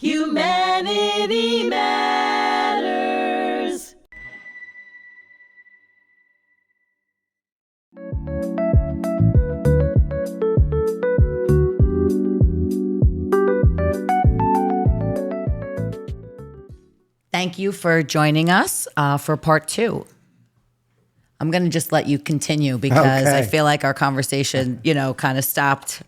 Humanity Matters. Thank you for joining us for part 2. I'm going to just let you continue because I feel like our conversation, kind of stopped.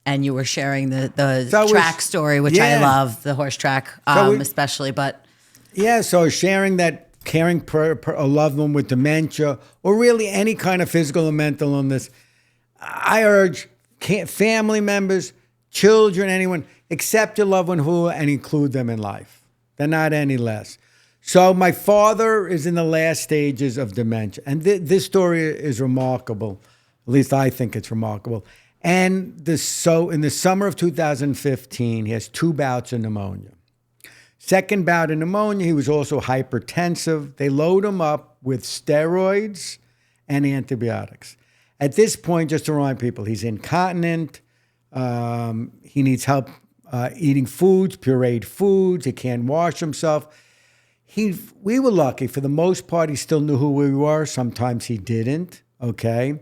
And you were sharing the track story, which I love, the horse track, especially. But so sharing that caring for a loved one with dementia or really any kind of physical or mental illness, I urge family members, children, anyone, accept your loved one and include them in life. They're not any less. So my father is in the last stages of dementia. And this story is remarkable. At least I think it's remarkable. And in the summer of 2015, he has 2 bouts of pneumonia. Second bout of pneumonia, he was also hypertensive. They load him up with steroids and antibiotics. At this point, just to remind people, he's incontinent. He needs help eating foods, pureed foods. He can't wash himself. We were lucky. For the most part, he still knew who we were. Sometimes he didn't, okay?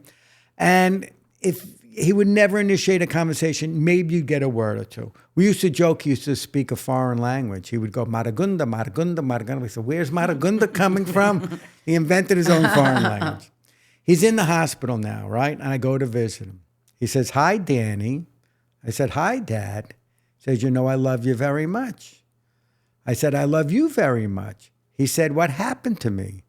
And if he would never initiate a conversation, maybe you'd get a word or two. We used to joke he used to speak a foreign language. He would go, Maragunda, Maragunda, Maragunda. We said, where's Maragunda coming from? He invented his own foreign language. He's in the hospital now, right? And I go to visit him. He says, hi, Danny. I said, hi, Dad. He says, I love you very much. I said, I love you very much. He said, what happened to me?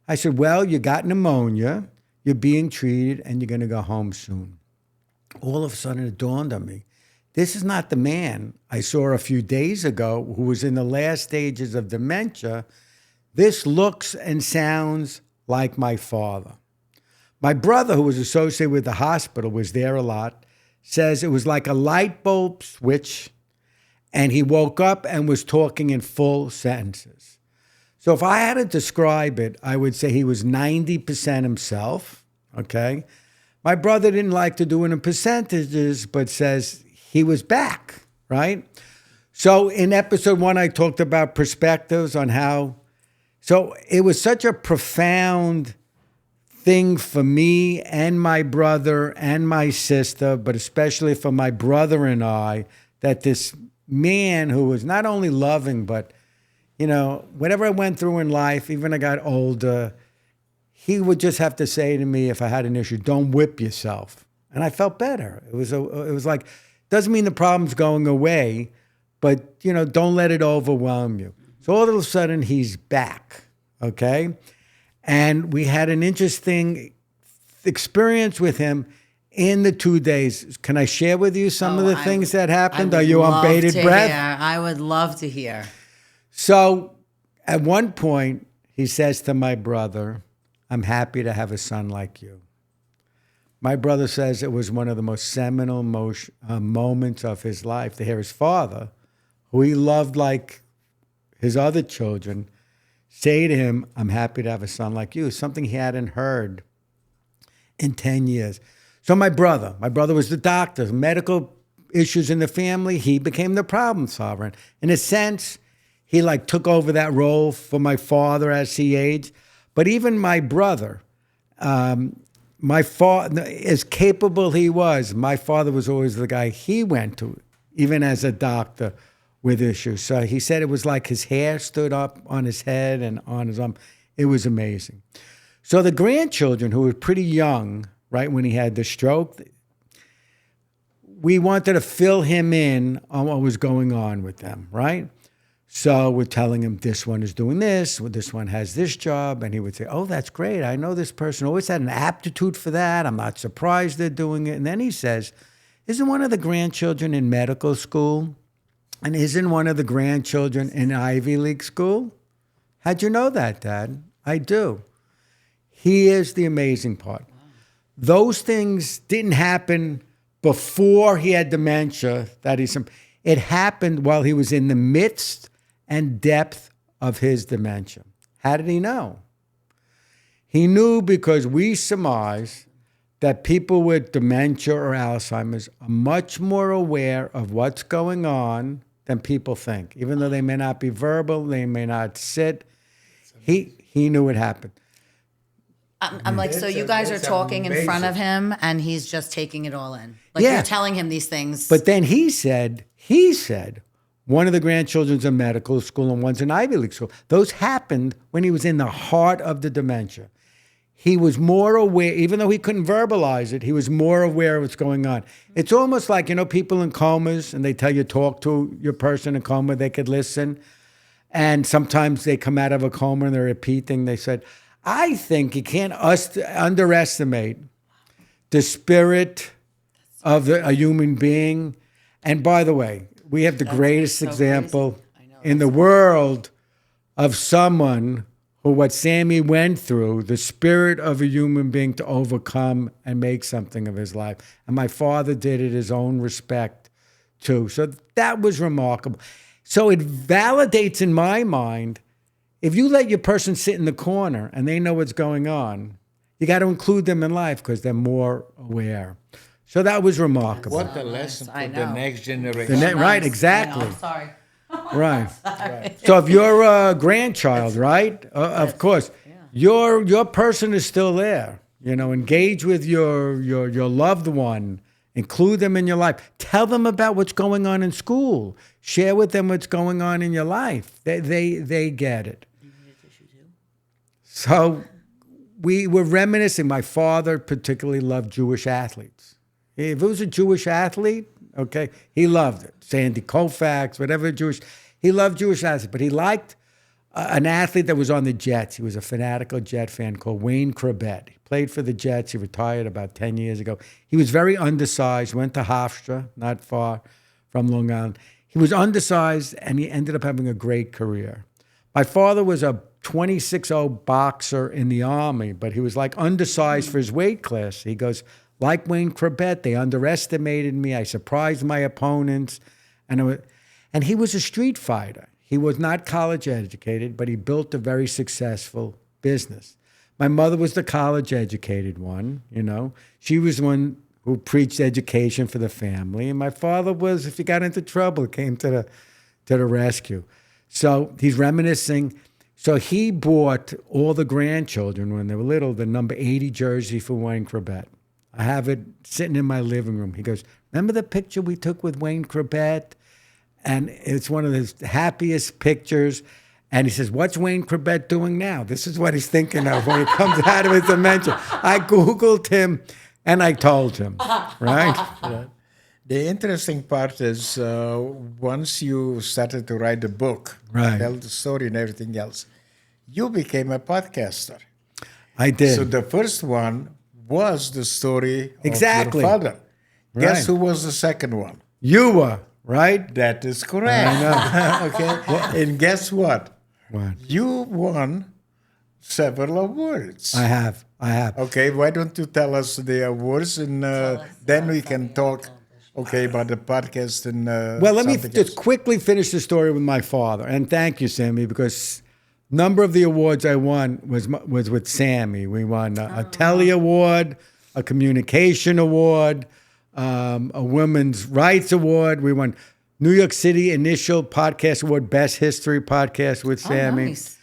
I said, well, you got pneumonia, you're being treated, and you're going to go home soon. All of a sudden, it dawned on me, this is not the man I saw a few days ago who was in the last stages of dementia. This looks and sounds like my father. My brother, who was associated with the hospital, was there a lot, says it was like a light bulb switch, and he woke up and was talking in full sentences. So if I had to describe it, I would say he was 90% himself, okay? My brother didn't like to do it in percentages, but says he was back, right? So in episode 1, I talked about perspectives on how, so it was such a profound thing for me and my brother and my sister, but especially for my brother and I, that this man who was not only loving, but, whatever I went through in life, even I got older, he would just have to say to me if I had an issue, don't whip yourself. And I felt better. It was like, doesn't mean the problem's going away, but, don't let it overwhelm you. So all of a sudden he's back, okay? And we had an interesting experience with him in the 2 days. Can I share with you some of the things that happened? Are you on bated breath? I would love to hear. So at one point, he says to my brother, I'm happy to have a son like you. My brother says it was one of the most seminal moments of his life to hear his father, who he loved like his other children, say to him, I'm happy to have a son like you, something he hadn't heard in 10 years. So my brother was the doctor, medical issues in the family, he became the problem solver. In a sense, he took over that role for my father as he aged. But even my brother, my father, as capable he was, my father was always the guy he went to, even as a doctor with issues. So he said it was like his hair stood up on his head and on his arm. It was amazing. So the grandchildren, who were pretty young, right, when he had the stroke, we wanted to fill him in on what was going on with them, right? So we're telling him this one is doing this one has this job. And he would say, oh, that's great. I know this person always had an aptitude for that. I'm not surprised they're doing it. And then he says, isn't one of the grandchildren in medical school? And isn't one of the grandchildren in Ivy League school? How'd you know that, Dad? I do. Here's the amazing part. Those things didn't happen before he had dementia. It happened while he was in the midst and depth of his dementia. How did he know? He knew because we surmise that people with dementia or Alzheimer's are much more aware of what's going on than people think. Even though they may not be verbal, they may not sit. He knew what happened. I'm like, so you guys are talking in front of him and he's just taking it all in. Like Yeah. you're telling him these things. But then he said, one of the grandchildren's in medical school and one's in Ivy League school. Those happened when he was in the heart of the dementia. He was more aware, even though he couldn't verbalize it, he was more aware of what's going on. It's almost like, people in comas and they tell you talk to your person in coma, they could listen. And sometimes they come out of a coma and they're repeating. They said, I think you can't underestimate the spirit of a human being. And by the way, we have the greatest example in the world of someone who what Sami went through, the spirit of a human being to overcome and make something of his life. And my father did it his own respect too. So that was remarkable. So it validates in my mind, if you let your person sit in the corner and they know what's going on, you got to include them in life because they're more aware. So that was remarkable. What a lesson for the next generation. Right, exactly. Sorry. Right. So if you're a grandchild, right, of course, your person is still there. Engage with your loved one. Include them in your life. Tell them about what's going on in school. Share with them what's going on in your life. They get it. So we were reminiscing. My father particularly loved Jewish athletes. If it was a Jewish athlete, okay, he loved it. Sandy Koufax, whatever Jewish. He loved Jewish athletes, but he liked an athlete that was on the Jets. He was a fanatical Jet fan called Wayne Corbett. He played for the Jets. He retired about 10 years ago. He was very undersized, went to Hofstra, not far from Long Island. He was undersized, and he ended up having a great career. My father was a 26-0 boxer in the Army, but he was like undersized for his weight class. He goes, like Wayne Corbett, they underestimated me. I surprised my opponents. And he was a street fighter. He was not college educated, but he built a very successful business. My mother was the college educated one, She was the one who preached education for the family. And my father was, if he got into trouble, came to the rescue. So he's reminiscing. So he bought all the grandchildren when they were little the number 80 jersey for Wayne Corbett. I have it sitting in my living room. He goes, remember the picture we took with Wayne Corbett? And it's one of his happiest pictures. And he says, what's Wayne Corbett doing now? This is what he's thinking of when he comes out of his dementia. I Googled him and I told him, right? The interesting part is once you started to write a book, tell the story and everything else, you became a podcaster. I did. So the first one was the story of your father. Guess who was the second one? You were, right? That is correct. I know. Okay. And guess what? What? You won several awards. I have. Okay, why don't you tell us the awards and then we can talk, about the podcast and well, let me just quickly finish the story with my father. And thank you, Sami, because number of the awards I won was with Sami. We won a Telly Award, a Communication Award, a Women's Rights Award. We won New York City Initial Podcast Award, Best History Podcast with Sami. Nice.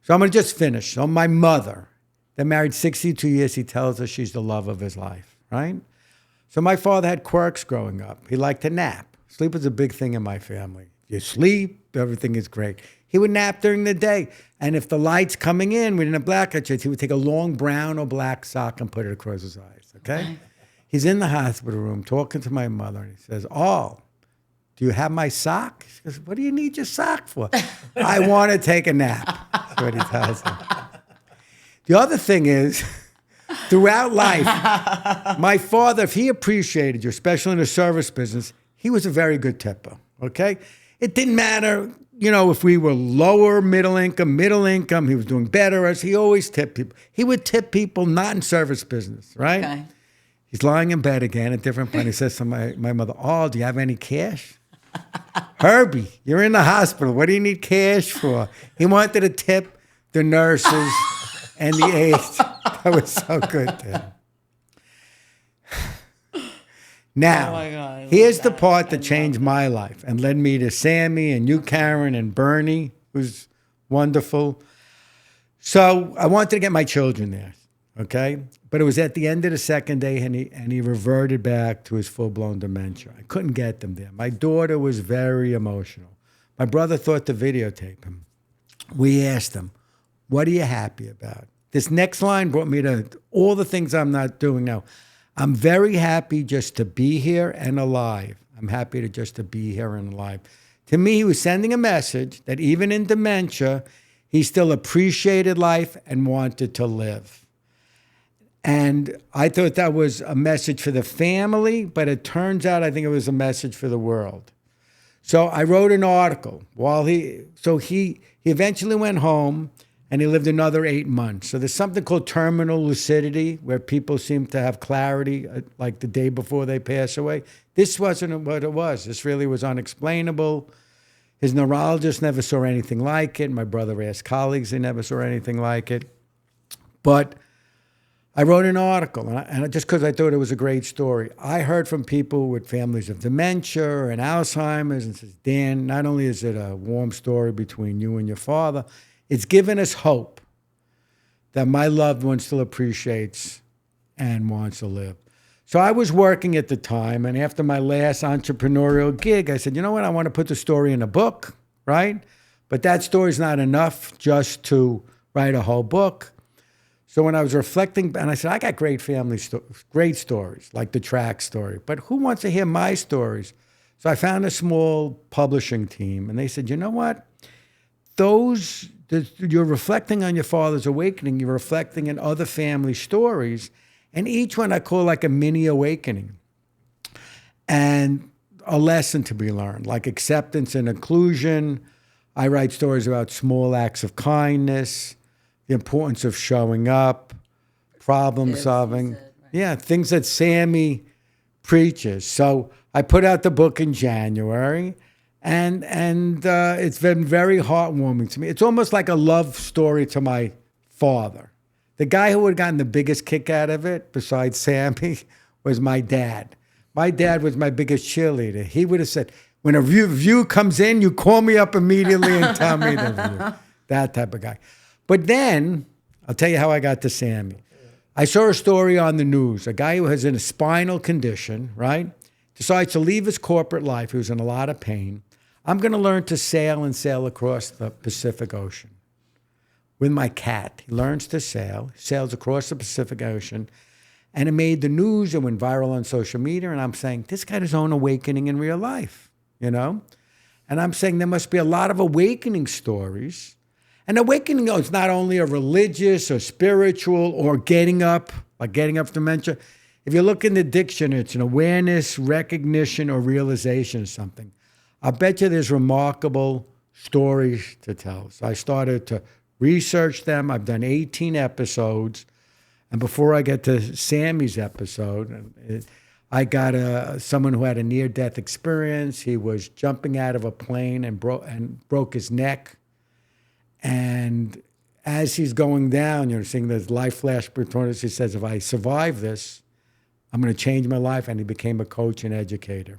So I'm going to just finish. So my mother, they're married 62 years. He tells us she's the love of his life, right? So my father had quirks growing up. He liked to nap. Sleep was a big thing in my family. You sleep, everything is great. He would nap during the day. And if the light's coming in, we didn't have blackout shades, he would take a long brown or black sock and put it across his eyes, okay? He's in the hospital room talking to my mother, and he says, "Oh, do you have my sock?" She goes, "What do you need your sock for?" "I want to take a nap." That's what he tells him. The other thing is, throughout life, my father, if he appreciated you, especially in the service business, he was a very good tipper, okay? It didn't matter, if we were lower middle income, he was doing better as he always tipped people. He would tip people not in service business, right? Okay. He's lying in bed again, a different point. He says to my mother, "Oh, do you have any cash?" "Herbie, you're in the hospital. What do you need cash for?" He wanted to tip the nurses and the aides. That was so good to him. Now, Oh my God, I love here's the that. part that changed my life and led me to Sami and you, Carin, and Bernie, who's wonderful. So I wanted to get my children there, okay? But it was at the end of the second day, and he reverted back to his full-blown dementia. I couldn't get them there. My daughter was very emotional. My brother thought to videotape him. We asked him, what are you happy about? This next line brought me to all the things I'm not doing now. I'm very happy just to be here and alive. I'm happy to just to be here and alive. To me, he was sending a message that even in dementia, he still appreciated life and wanted to live. And I thought that was a message for the family, but it turns out I think it was a message for the world. So I wrote an article while he eventually went home and he lived another 8 months. So there's something called terminal lucidity where people seem to have clarity like the day before they pass away. This wasn't what it was. This really was unexplainable. His neurologist never saw anything like it. My brother asked colleagues, they never saw anything like it. But I wrote an article, and just because I thought it was a great story. I heard from people with families of dementia and Alzheimer's and says, Dan, not only is it a warm story between you and your father, it's given us hope that my loved one still appreciates and wants to live. So I was working at the time, and after my last entrepreneurial gig, I said, you know what, I want to put the story in a book, right? But that story's not enough just to write a whole book. So when I was reflecting, and I said, I got great great stories, like the track story, but who wants to hear my stories? So I found a small publishing team, and they said, you know what? You're reflecting on your father's awakening, you're reflecting in other family stories, and each one I call like a mini awakening and a lesson to be learned, like acceptance and inclusion. I write stories about small acts of kindness, the importance of showing up, problem solving. Yeah, things that Sami preaches. So I put out the book in January, and it's been very heartwarming to me. It's almost like a love story to my father. The guy who would have gotten the biggest kick out of it, besides Sami, was my dad. My dad was my biggest cheerleader. He would have said, when a review comes in, you call me up immediately and tell me the review. That type of guy. But then, I'll tell you how I got to Sami. I saw a story on the news. A guy who has a spinal condition, right, decides to leave his corporate life. He was in a lot of pain. I'm going to learn to sail across the Pacific Ocean with my cat. He learns to sail, sails across the Pacific Ocean, and it made the news. It went viral on social media, and I'm saying, this got his own awakening in real life, you know? And I'm saying there must be a lot of awakening stories. And awakening is not only a religious or spiritual or getting up, like getting up from dementia. If you look in the dictionary, it's an awareness, recognition, or realization of something. I bet you there's remarkable stories to tell. So I started to research them. I've done 18 episodes. And before I get to Sami's episode, I got someone who had a near-death experience. He was jumping out of a plane and broke his neck. And as he's going down, you're seeing the life flash between us. He says, if I survive this, I'm going to change my life. And he became a coach and educator.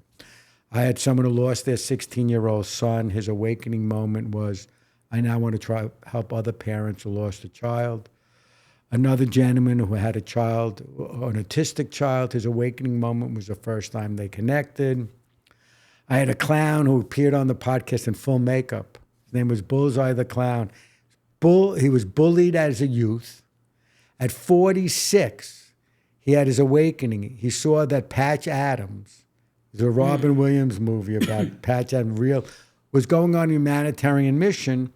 I had someone who lost their 16-year-old son. His awakening moment was, I now want to try to help other parents who lost a child. Another gentleman who had a child, an autistic child, his awakening moment was the first time they connected. I had a clown who appeared on the podcast in full makeup. His name was Bullseye the Clown. He was bullied as a youth. At 46, he had his awakening. He saw that Patch Adams, the Robin Williams movie about Patch Adams, was going on a humanitarian mission.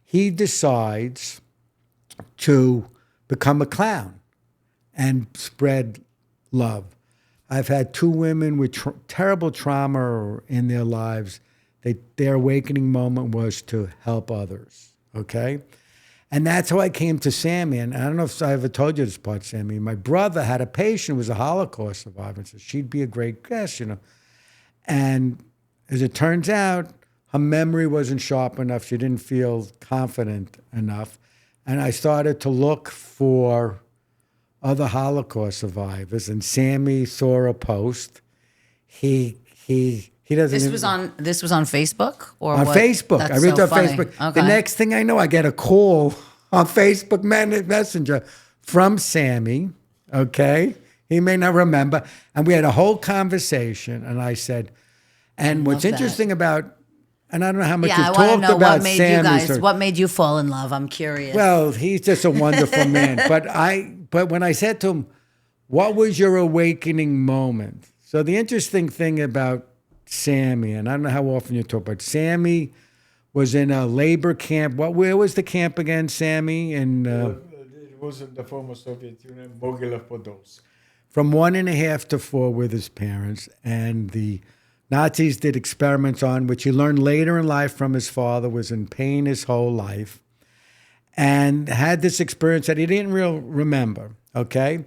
He decides to become a clown and spread love. I've had two women with terrible trauma in their lives. Their awakening moment was to help others, okay? And that's how I came to Sami. And I don't know if I ever told you this part, Sami. My brother had a patient who was a Holocaust survivor, so she'd be a great guest, you know. And as it turns out, her memory wasn't sharp enough. She didn't feel confident enough. And I started to look for other Holocaust survivors. And Sami saw a post. he doesn't. This even, was on Facebook or on what? Facebook. That's I read so it on funny. Facebook. Okay. The next thing I know, I get a call on Facebook Messenger from Sami. Okay, he may not remember, and we had a whole conversation. And I said, and what's that. interesting about, and I don't know how much Yeah, I you've want to talked know about what made Sami. you guys. What made you fall in love? I'm curious. Well, he's just a wonderful man. But when I said to him, "What was your awakening moment?" So the interesting thing about Sami, and I don't know how often you talk about Sami, was in a labor camp. Where was the camp again, Sami? It was in the former Soviet Union, Mogilov Podolsk. From 1.5 to 4 with his parents, and the Nazis did experiments on which he learned later in life from his father, was in pain his whole life, and had this experience that he didn't remember, okay?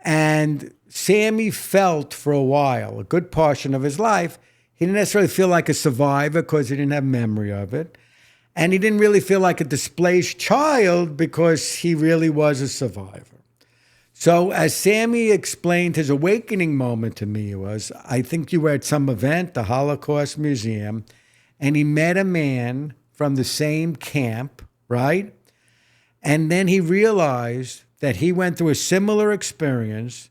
And Sami felt for a while, a good portion of his life, he didn't necessarily feel like a survivor because he didn't have memory of it. And he didn't really feel like a displaced child because he really was a survivor. So as Sami explained, his awakening moment to me was, I think you were at some event, the Holocaust Museum, and he met a man from the same camp, right? And then he realized that he went through a similar experience,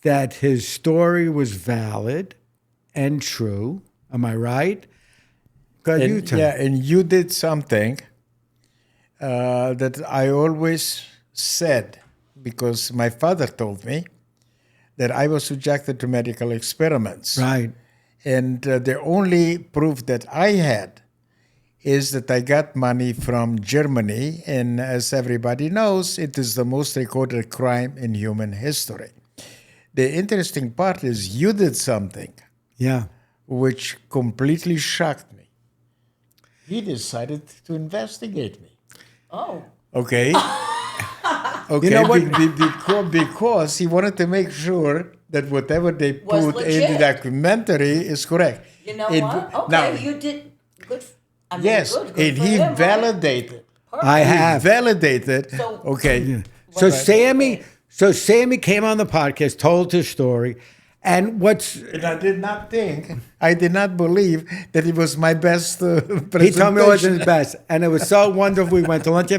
that his story was valid and true. Am I right? And you did something that I always said, because my father told me that I was subjected to medical experiments. Right. And the only proof that I had is that I got money from Germany. And as everybody knows, it is the most recorded crime in human history. The interesting part is you did something which completely shocked me. He decided to investigate me. Oh. Okay. Okay, You know what? because he wanted to make sure that whatever they Was put in legit. the documentary is correct. You know what? Okay, Now, you did good. I mean, yes, good and for he him, right? validated. I have. Validated. So- Okay. So Right. Sami came on the podcast, told his story, and And I did not believe that it was my best presentation. he told me it wasn't his best, and it was so wonderful. We went to lunch,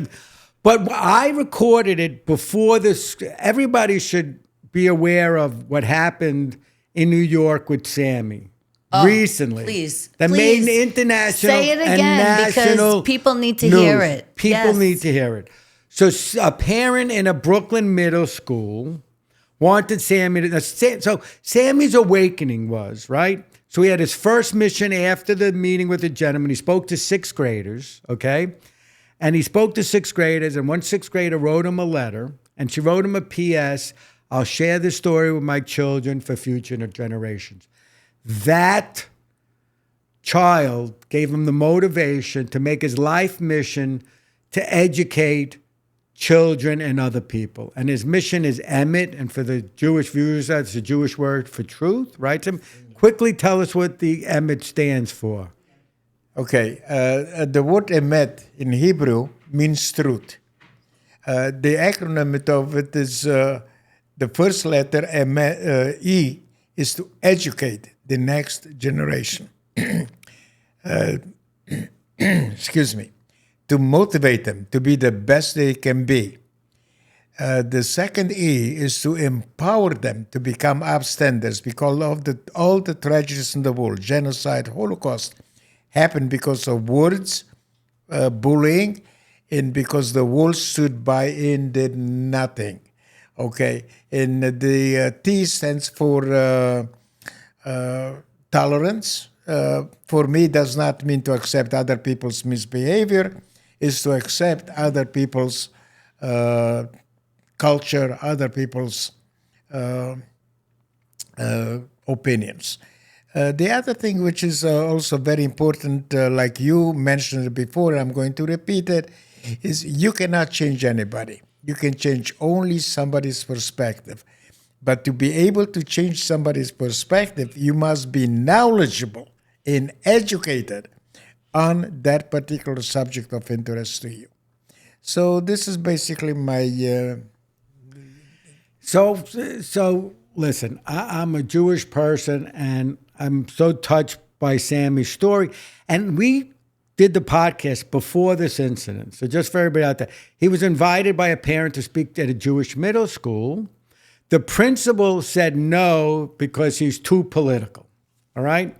but I recorded it before this. Everybody should be aware of what happened in New York with Sami. Recently, please, that please. made international Say it and again, national because people need to news. hear it. People Yes. need to hear it. So a parent in a Brooklyn middle school wanted Sami to. So Sami's awakening was right. So he had his first mission after the meeting with the gentleman. He spoke to 6th graders. Okay. And he spoke to 6th graders, and one 6th grader wrote him a letter, and she wrote him a P.S. I'll share this story with my children for future generations. That child gave him the motivation to make his life mission to educate children and other people. And his mission is EMET, and for the Jewish viewers, that's a Jewish word for truth, right? So quickly tell us what the EMET stands for. Okay, the word EMET in Hebrew means truth. The acronym of it is the first letter E is to educate the next generation. Excuse me. To motivate them to be the best they can be. The second E is to empower them to become upstanders, because of all the tragedies in the world, genocide, Holocaust, happened because of words, bullying, and because the world stood by and did nothing. Okay, and the T stands for tolerance. For me, does not mean to accept other people's misbehavior. Is to accept other people's culture, other people's opinions. The other thing which is also very important, like you mentioned it before, I'm going to repeat it, is you cannot change anybody. You can change only somebody's perspective. But to be able to change somebody's perspective, you must be knowledgeable and educated on that particular subject of interest to you. So this is basically my... So listen, I'm a Jewish person, and I'm so touched by Sami's story. And we did the podcast before this incident. So just for everybody out there, he was invited by a parent to speak at a Jewish middle school. The principal said no because he's too political. All right?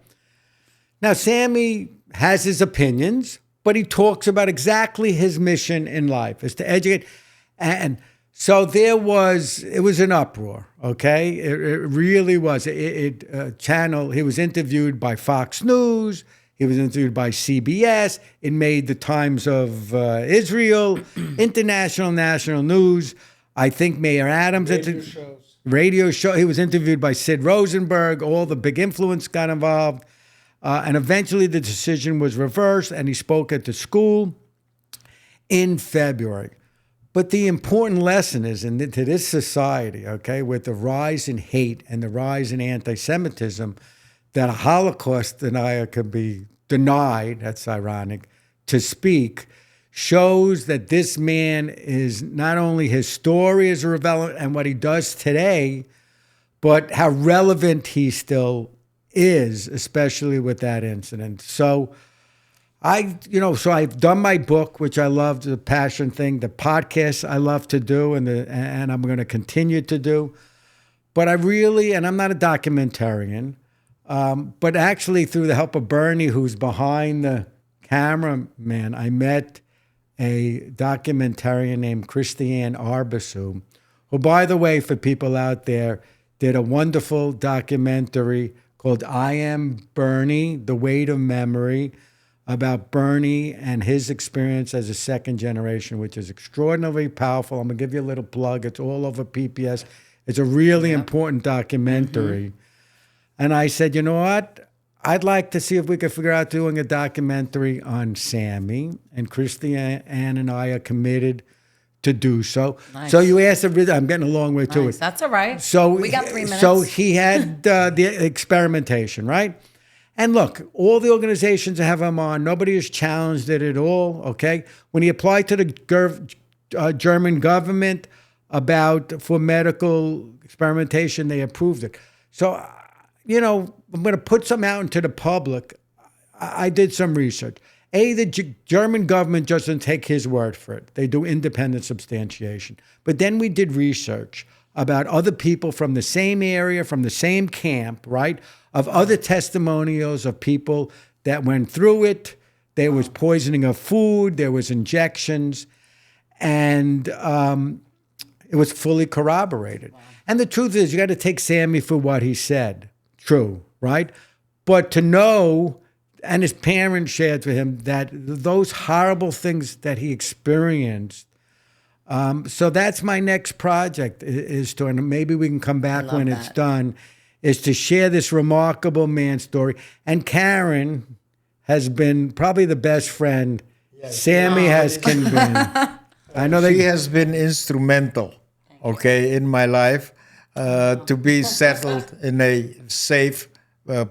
Now, Sami has his opinions, but he talks about exactly his mission in life is to educate. And so it was an uproar, okay? It really was. He was interviewed by Fox News. He was interviewed by CBS. It made the Times of Israel, international, national news. I think Mayor Adams. Radio show. He was interviewed by Sid Rosenberg. All the big influence got involved. And eventually the decision was reversed, and he spoke at the school in February. But the important lesson is, to this society, okay, with the rise in hate and the rise in anti-Semitism, that a Holocaust denier could be denied, that's ironic, to speak, shows that this man is not only his story is relevant and what he does today, but how relevant he still is, especially with that incident. So I've done my book, which I love, the passion thing, the podcast I love to do, and I'm going to continue to do. But I'm not a documentarian, but actually through the help of Bernie, who's behind the cameraman, I met a documentarian named Christiane Arbisu, who, by the way, for people out there, did a wonderful documentary called I Am Bernie, The Weight of Memory, about Bernie and his experience as a second generation, which is extraordinarily powerful. I'm going to give you a little plug. It's all over PPS. It's a really important documentary. Mm-hmm. And I said, you know what? I'd like to see if we could figure out doing a documentary on Sami. And Christiane and I are committed to do so. Nice. So you asked, I'm getting a long way to it. That's all right. So we got 3 minutes. So he had the experimentation, right? And look, all the organizations that have him on, nobody has challenged it at all, okay? When he applied to the German government for medical experimentation, they approved it. So, I'm going to put some out into the public. I did some research. The German government doesn't take his word for it. They do independent substantiation. But then we did research about other people from the same area, from the same camp, right? Of other testimonials of people that went through it. There was poisoning of food. There was injections. And it was fully corroborated. Wow. And the truth is, you got to take Sami for what he said. True, right? But to know, and his parents shared with him, that those horrible things that he experienced. So that's my next project, is to, and maybe we can come back when it's done, is to share this remarkable man's story. And Carin has been probably the best friend Sami has been. I know that she has been instrumental, in my life, to be settled in a safe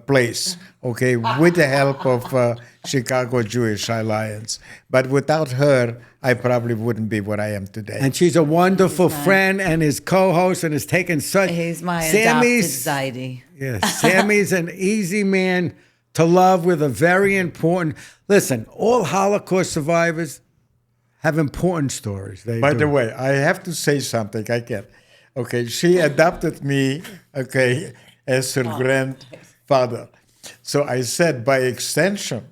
place, with the help of Chicago Jewish Alliance. But without her, I probably wouldn't be what I am today. And she's a wonderful friend and his co-host, and has taken such... He's my adopted Zaidi. Yes, Sami's an easy man to love with a very important... Listen, all Holocaust survivors have important stories. By the way, I have to say something. I can't. She adopted me, as her grandfather. So I said, by extension,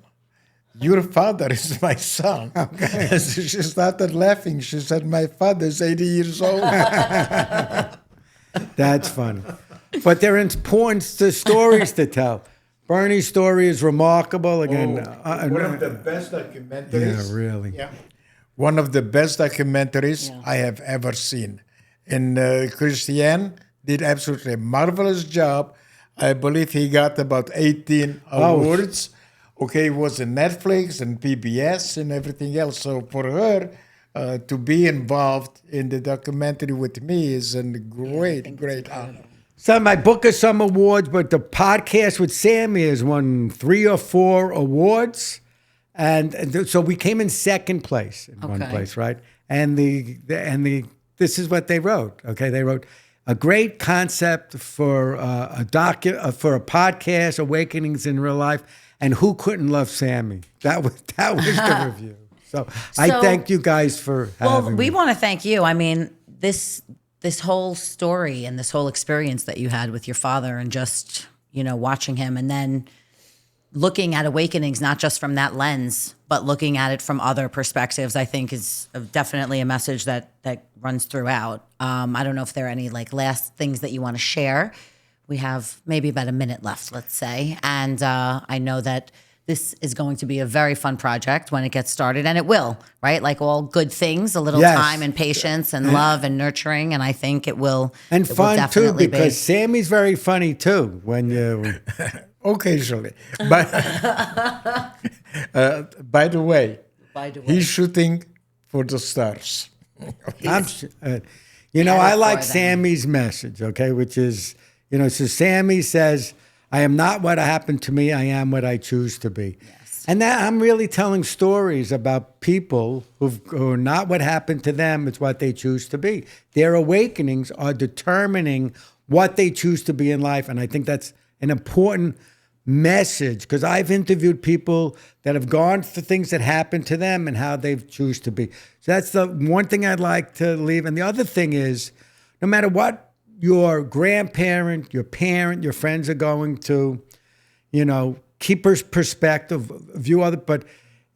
your father is my son. And so she started laughing. She said, my father's 80 years old. That's funny. But there are important stories to tell. Bernie's story is remarkable. Again, one of the best documentaries. Yeah, really. Yeah. One of the best documentaries I have ever seen. And Christiane did absolutely a marvelous job. I believe he got about 18 awards. It was in Netflix and PBS and everything else. So for her to be involved in the documentary with me is a great honor. So my book has some awards, but the podcast with Sami has won 3 or 4 awards. And so we came in second place in one place, right? And this is what they wrote. They wrote, a great concept for for a podcast, Awakenings in Real Life. And who couldn't love Sami? That was the review. So I thank you guys for having me. We want to thank you. I mean, this whole story and this whole experience that you had with your father, and just, watching him, and then looking at Awakenings, not just from that lens, but looking at it from other perspectives, I think is definitely a message that runs throughout. I don't know if there are any last things that you want to share. We have maybe about a minute left, let's say. And I know that this is going to be a very fun project when it gets started, and it will, right? Like all good things, a little time and patience and love and nurturing, and I think it will. And fun too, because Sami's very funny too when you. Occasionally, but by the way, he's shooting for the stars. I like Sami's message, okay, which is, so Sami says, I am not what happened to me, I am what I choose to be. Yes. And that I'm really telling stories about people who are not what happened to them, it's what they choose to be. Their awakenings are determining what they choose to be in life, and I think that's an important message, because I've interviewed people that have gone through things that happened to them and how they choose to be. So that's the one thing I'd like to leave. And the other thing is, no matter what your grandparent, your parent, your friends are going to, keep perspective, view other, but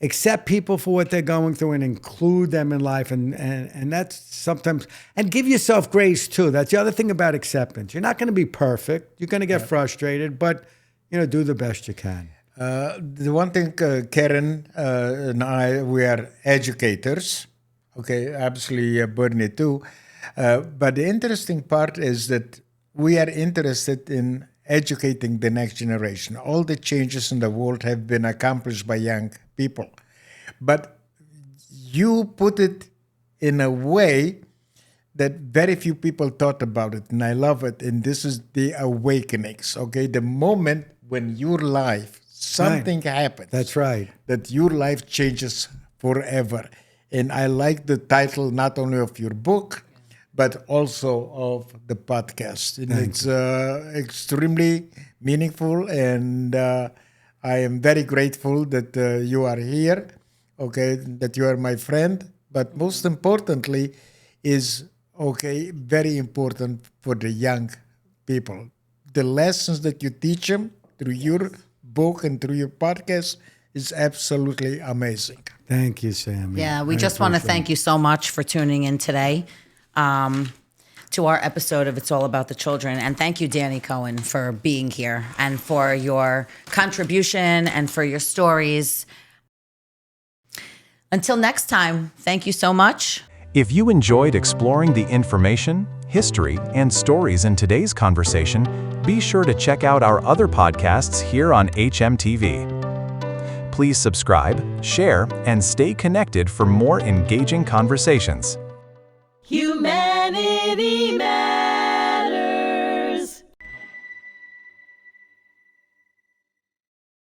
accept people for what they're going through and include them in life. And that's sometimes, and give yourself grace too. That's the other thing about acceptance. You're not going to be perfect. You're going to get frustrated, but do the best you can. The one thing, Carin and I, we are educators. Okay, absolutely, Bernie too. But the interesting part is that we are interested in educating the next generation. All the changes in the world have been accomplished by young people. But you put it in a way that very few people thought about it, and I love it. And this is the awakenings, okay? The moment when your life, something happens. That's right. That your life changes forever. And I like the title not only of your book, but also of the podcast. And it's extremely meaningful, and I am very grateful that you are here, okay, that you are my friend. But most importantly is, very important for the young people. The lessons that you teach them through your book and through your podcast is absolutely amazing. Thank you, Sami. Yeah, we just want to thank you so much for tuning in today to our episode of It's All About the Children. And thank you, Danny Cohen, for being here and for your contribution and for your stories. Until next time, thank you so much. If you enjoyed exploring the information, history, and stories in today's conversation, be sure to check out our other podcasts here on HMTV. Please subscribe, share, and stay connected for more engaging conversations. Humanity.